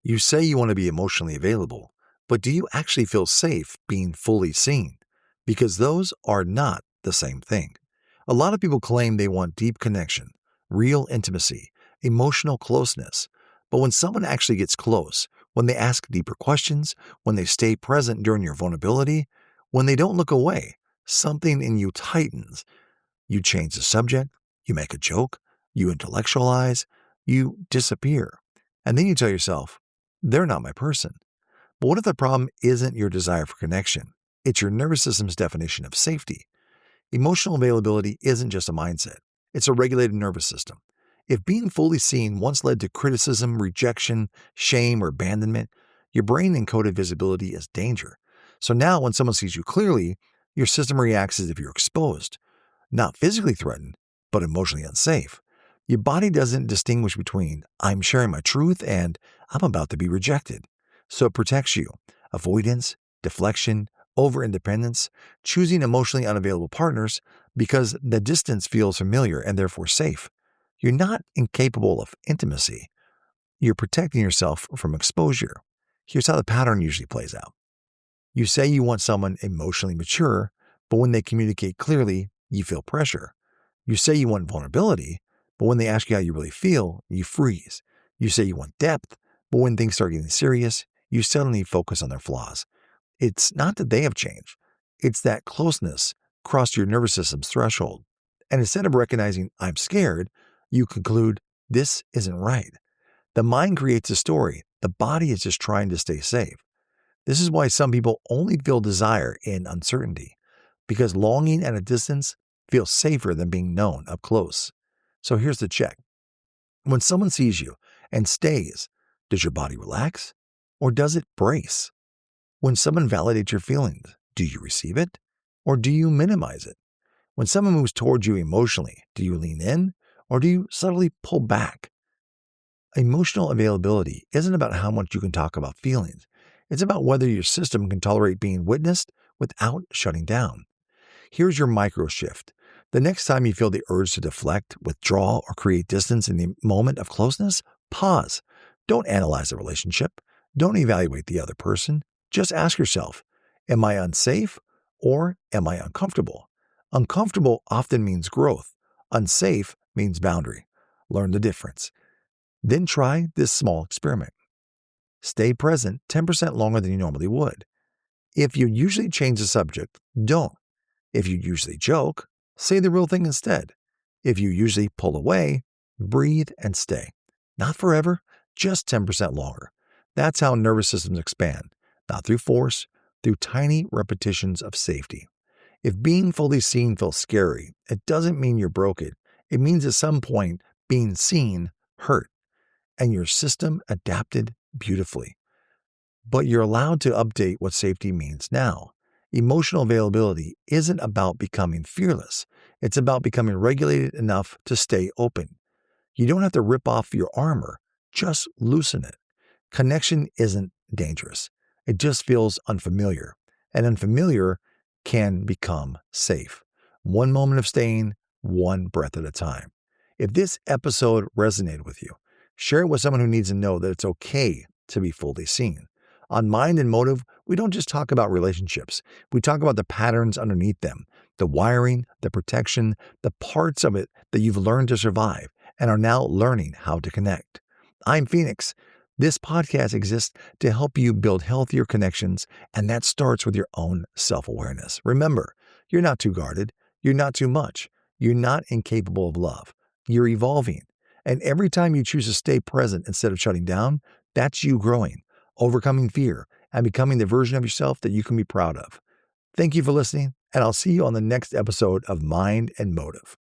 You say you want to be emotionally available, but do you actually feel safe being fully seen? Because those are not the same thing. A lot of people claim they want deep connection, real intimacy, emotional closeness. But when someone actually gets close, when they ask deeper questions, when they stay present during your vulnerability, when they don't look away, something in you tightens. You change the subject, you make a joke, you intellectualize, you disappear. And then you tell yourself, they're not my person. But what if the problem isn't your desire for connection? It's your nervous system's definition of safety. Emotional availability isn't just a mindset. It's a regulated nervous system. If being fully seen once led to criticism, rejection, shame, or abandonment, your brain encoded visibility as danger. So now when someone sees you clearly, your system reacts as if you're exposed. Not physically threatened, but emotionally unsafe. Your body doesn't distinguish between I'm sharing my truth and I'm about to be rejected. So it protects you. Avoidance, deflection, over-independence, choosing emotionally unavailable partners because the distance feels familiar and therefore safe. You're not incapable of intimacy. You're protecting yourself from exposure. Here's how the pattern usually plays out. You say you want someone emotionally mature, but when they communicate clearly, you feel pressure. You say you want vulnerability, but when they ask you how you really feel, you freeze. You say you want depth, but when things start getting serious, you suddenly focus on their flaws. It's not that they have changed. It's that closeness crossed your nervous system's threshold. And instead of recognizing, I'm scared, you conclude, this isn't right. The mind creates a story. The body is just trying to stay safe. This is why some people only feel desire in uncertainty, because longing at a distance feels safer than being known up close. So here's the check. When someone sees you and stays, does your body relax or does it brace? When someone validates your feelings, do you receive it or do you minimize it? When someone moves towards you emotionally, do you lean in or do you subtly pull back? Emotional availability isn't about how much you can talk about feelings. It's about whether your system can tolerate being witnessed without shutting down. Here's your micro shift. The next time you feel the urge to deflect, withdraw, or create distance in the moment of closeness, pause. Don't analyze the relationship. Don't evaluate the other person. Just ask yourself, am I unsafe or am I uncomfortable? Uncomfortable often means growth. Unsafe means boundary. Learn the difference. Then try this small experiment. Stay present 10% longer than you normally would. If you usually change the subject, don't. If you usually joke, say the real thing instead. If you usually pull away, breathe and stay. Not forever, just 10% longer. That's how nervous systems expand, not through force, through tiny repetitions of safety. If being fully seen feels scary, it doesn't mean you're broken. It means at some point being seen hurt, and your system adapted beautifully. But you're allowed to update what safety means now. Emotional availability isn't about becoming fearless. It's about becoming regulated enough to stay open. You don't have to rip off your armor, just loosen it. Connection isn't dangerous. It just feels unfamiliar. And unfamiliar can become safe. One moment of staying, one breath at a time. If this episode resonated with you, share it with someone who needs to know that it's okay to be fully seen. On Mind and Motive, we don't just talk about relationships. We talk about the patterns underneath them, the wiring, the protection, the parts of it that you've learned to survive and are now learning how to connect. I'm Phoenix. This podcast exists to help you build healthier connections, and that starts with your own self-awareness. Remember, you're not too guarded. You're not too much. You're not incapable of love. You're evolving. And every time you choose to stay present instead of shutting down, that's you growing, overcoming fear, and becoming the version of yourself that you can be proud of. Thank you for listening, and I'll see you on the next episode of Mind and Motive.